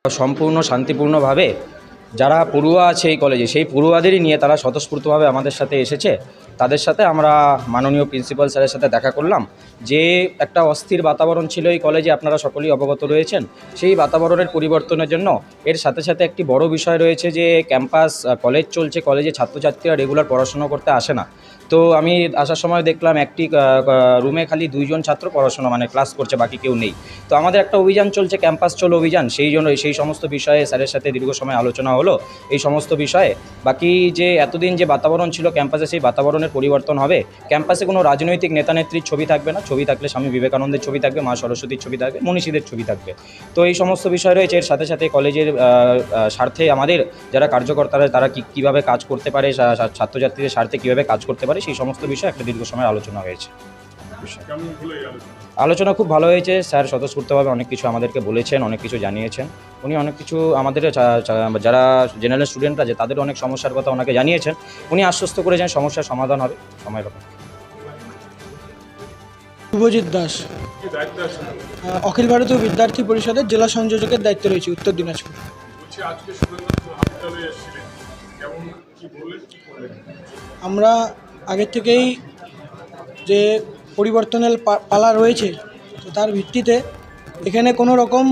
সম্পূর্ণ শান্তিপূর্ণভাবে যারা পড়ুয়া আছে এই কলেজে, সেই পড়ুয়াদেরই নিয়ে তারা স্বতঃস্ফূর্তভাবে আমাদের সাথে এসেছে। তাদের সাথে আমরা মাননীয় প্রিন্সিপাল স্যারের সাথে দেখা করলাম। যে একটা অস্থির বাতাবরণ ছিল এই কলেজে, আপনারা সকলেই অবগত রয়েছেন, সেই বাতাবরণের পরিবর্তনের জন্য এর সাথে সাথে একটি বড় বিষয় রয়েছে যে ক্যাম্পাস কলেজ চলছে, কলেজে ছাত্রছাত্রীরা রেগুলার পড়াশোনা করতে আসে না। তো আমি আসার সময় দেখলাম একটি রুমে খালি 2জন ছাত্র পড়াশোনা মানে ক্লাস করছে, বাকি কেউ নেই। তো আমাদের একটা অভিযান চলছে, ক্যাম্পাস চলো অভিযান, সেই জন্য সেই সমস্ত বিষয়ে স্যারের সাথে দীর্ঘ সময় আলোচনা হলো এই সমস্ত বিষয়ে। বাকি যে এতদিন যে বাতাবরণ ছিল ক্যাম্পাসে, সেই বাতাবরণের পরিবর্তন হবে। ক্যাম্পাসে কোনো রাজনৈতিক নেতানেত্রীর ছবি থাকবে না, ছবি থাকলে স্বামী বিবেকানন্দের ছবি থাকবে, মা সরস্বতীর ছবি থাকবে, মনীষীদের ছবি থাকবে। তো এই সমস্ত বিষয় রয়েছে। এর সাথে সাথে কলেজের স্বার্থে আমাদের যারা কার্যকর্তারা তারা কীভাবে কাজ করতে পারে, ছাত্রছাত্রীদের স্বার্থে কীভাবে কাজ করতে পারে, সেই সমস্ত বিষয়ে একটা দীর্ঘ সময় আলোচনা হয়েছে। আলোচনা খুব ভালো হয়েছে। স্যার স্বতঃস্ফূর্তভাবে অনেক কিছু আমাদেরকে বলেছেন, অনেক কিছু জানিয়েছেন। উনি অনেক কিছু আমাদের যারা জেনারেল স্টুডেন্টরা আছে তাদের অনেক সমস্যার কথা ওনাকে জানিয়েছেন। উনি আশ্বস্ত করেছেন সমস্যার সমাধান হবে সময়ের ব্যাপার। শুভজিৎ দাস, অখিল ভারতীয় বিদ্যার্থী পরিষদের জেলা সংযোজকের দায়িত্বে রয়েছে উত্তর দিনাজপুর। আমরা আগের থেকেই যে পরিবর্তনের পালা রয়েছে, তো তার ভিত্তিতে এখানে কোনো রকম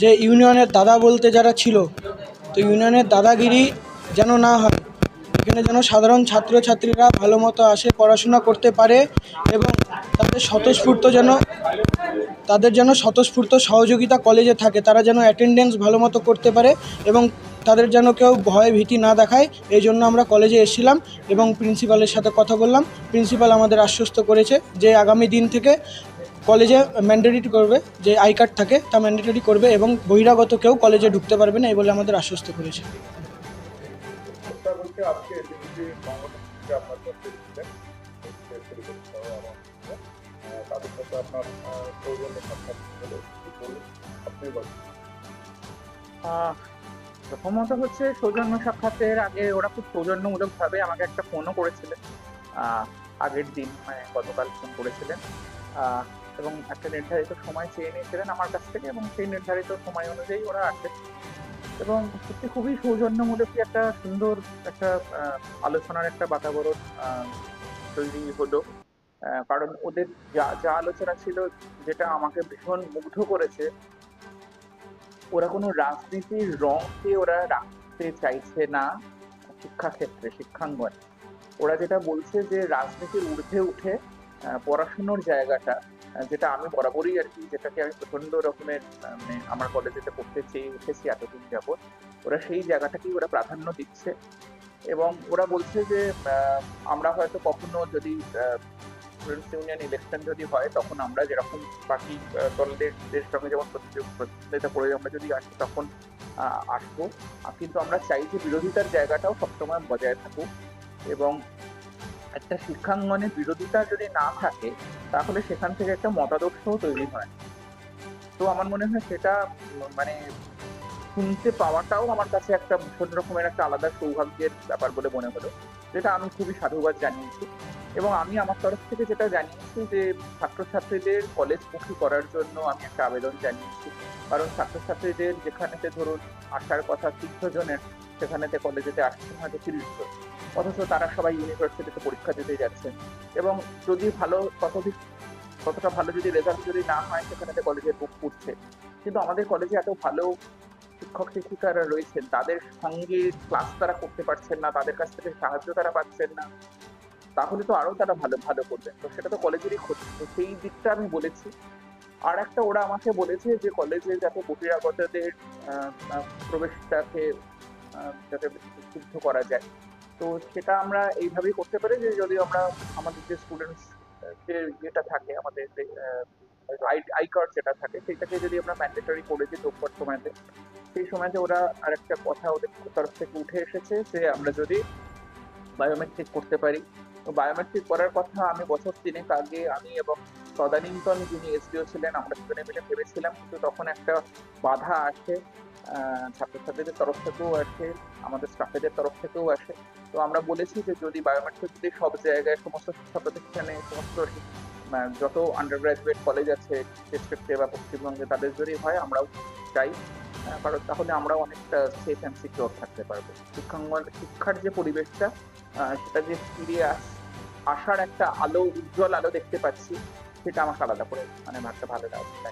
যে ইউনিয়নের দাদা বলতে যারা ছিল, তো ইউনিয়নের দাদাগিরি যেন না হয়। এখানে যেন সাধারণ ছাত্রছাত্রীরা ভালো মতো আসে, পড়াশোনা করতে পারে এবং তাদের যেন স্বতঃস্ফূর্ত সহযোগিতা কলেজে থাকে, তারা যেন অ্যাটেন্ডেন্স ভালো মতো করতে পারে এবং তাদের যেন কেউ ভয় ভীতি না দেখায়। এই জন্য আমরা কলেজে এসেছিলাম এবং প্রিন্সিপালের সাথে কথা বললাম। প্রিন্সিপাল আমাদের আশ্বস্ত করেছে যে আগামী দিন থেকে কলেজে ম্যান্ডেটরি করবে, যে আই কার্ড থাকে তা ম্যান্ডেটরি করবে এবং বহিরাগত কেউ কলেজে ঢুকতে পারবে না, এই বলে আমাদের আশ্বস্ত করেছে। প্রথমত হচ্ছে সৌজন্য সাক্ষাতের আগে ওরা খুব সৌজন্যমূলকভাবে আমাকে একটা ফোনও করেছিলেন। আগের দিন মানে গতকাল ফোন করেছিলেন এবং একটা নির্ধারিত সময় চেয়ে নিয়েছিলেন আমার কাছ থেকে এবং সেই নির্ধারিত সময় অনুযায়ী ওরা আসে এবং সত্যি খুবই সৌজন্যমূলক একটা সুন্দর একটা আলোচনার একটা বাতাবরণ তৈরি হলো। কারণ ওদের যা যা আলোচনা ছিল, যেটা আমাকে ভীষণ মুগ্ধ করেছে, ওরা কোনো রাজনীতির রংকে ওরা রাখতে চাইছে না শিক্ষাক্ষেত্রে, শিক্ষাঙ্গনে। ওরা যেটা বলছে যে রাজনীতির ঊর্ধ্বে উঠে পড়াশুনোর জায়গাটা, যেটা আমি বরাবরই আর কি, যেটাকে আমি প্রচন্ড রকমের মানে আমার কলেজেতে পড়তে চেয়ে উঠেছি এতদিন যাবৎ, ওরা সেই জায়গাটাকেই ওরা প্রাধান্য দিচ্ছে। এবং ওরা বলছে যে আমরা হয়তো কখনো যদি স্টুডেন্টস ইউনিয়ন ইলেকশন যদি হয়, তখন আমরা যেরকম বাকি দলদের সঙ্গে যেমন প্রতিদ্বন্দ্বিতা করে আমরা যদি আসি তখন আসবো, কিন্তু আমরা চাই যে বিরোধিতার জায়গাটাও সবসময় বজায় থাকুক এবং একটা শিক্ষাঙ্গনে বিরোধিতা যদি না থাকে তাহলে সেখান থেকে একটা মতাদর্শও তৈরি হয়। তো আমার মনে হয় সেটা মানে শুনতে পাওয়াটাও আমার কাছে একটা ভীষণ রকমের একটা আলাদা সৌভাগ্যের ব্যাপার বলে মনে হলো, যেটা আমি খুবই সাধুবাদ জানিয়েছি। এবং আমি আমার তরফ থেকে যেটা জানিয়েছি যে ছাত্রছাত্রীদের কলেজমুখী করার জন্য আমি একটা আবেদন জানিয়েছি। কারণ ছাত্রছাত্রীদের যেখানেতে ধরুন আসার কথা 300 জনের, সেখানেতে কলেজেতে আসছেন হয়তো 30 জন, অথচ তারা সবাই ইউনিভার্সিটিতে পরীক্ষা দিতে যাচ্ছেন এবং যদি কতটা ভালো যদি রেজাল্ট যদি না হয় সেখানেতে কলেজে বুক করছে। কিন্তু আমাদের কলেজে এত ভালো শিক্ষক শিক্ষিকারা রয়েছেন, তাদের সঙ্গে ক্লাস তারা করতে পারছেন না, তাদের কাছ থেকে সাহায্য তারা পাচ্ছেন না, তাহলে তো আরো তারা ভালো ভালো করবেন। তো সেটা তো কলেজেরই ক্ষতি। তো সেই দিকটা আমি বলেছি। আর একটা ওরা আমাকে বলেছে যে কলেজে যাতে বহিরাগতদের প্রবেশটাকে যাতে সিদ্ধ করা যায়। তো সেটা আমরা এইভাবেই করতে পারি যে যদি আমরা আমাদের যে স্টুডেন্টস যে যেটা থাকে, আমাদের যে আই কার্ড যেটা থাকে, সেটাকে যদি আমরা ম্যান্ডেটরি করে দিই ঢোকবার সময়তে, সেই সময়তে ওরা আরেকটা কথা ওদের তরফ থেকে উঠে এসেছে যে আমরা যদি বায়োমেট্রিক করতে পারি। তো বায়োমেট্রিক করার কথা আমি বছর 3 আগে আমি এবং তদানীন্তন যিনি এসডিও ছিলেন আমরা দুজনে মিলে ভেবেছিলাম, কিন্তু তখন একটা বাধা আসে, ছাত্রছাত্রীদের তরফ থেকেও আসে, আমাদের স্টাফেদের তরফ থেকেও আসে। তো আমরা বলেছি যে যদি বায়োমেট্রিক যদি সব জায়গায় সমস্ত শিক্ষা প্রতিষ্ঠানে সমস্ত যত আন্ডার গ্রাজুয়েট কলেজ আছে ডিস্ট্রিক্টে বা পশ্চিমবঙ্গে তাদের যদি হয়, আমরাও চাই কারণ তাহলে আমরাও অনেকটা সেফ অ্যান্ড সিকিউর থাকতে পারবো। শিক্ষার যে পরিবেশটা সেটা যে ফিরে আসার একটা আলো, উজ্জ্বল আলো দেখতে পাচ্ছি, সেটা আমাকে আলাদা করে মানে ভাবতে ভালো লাগছে।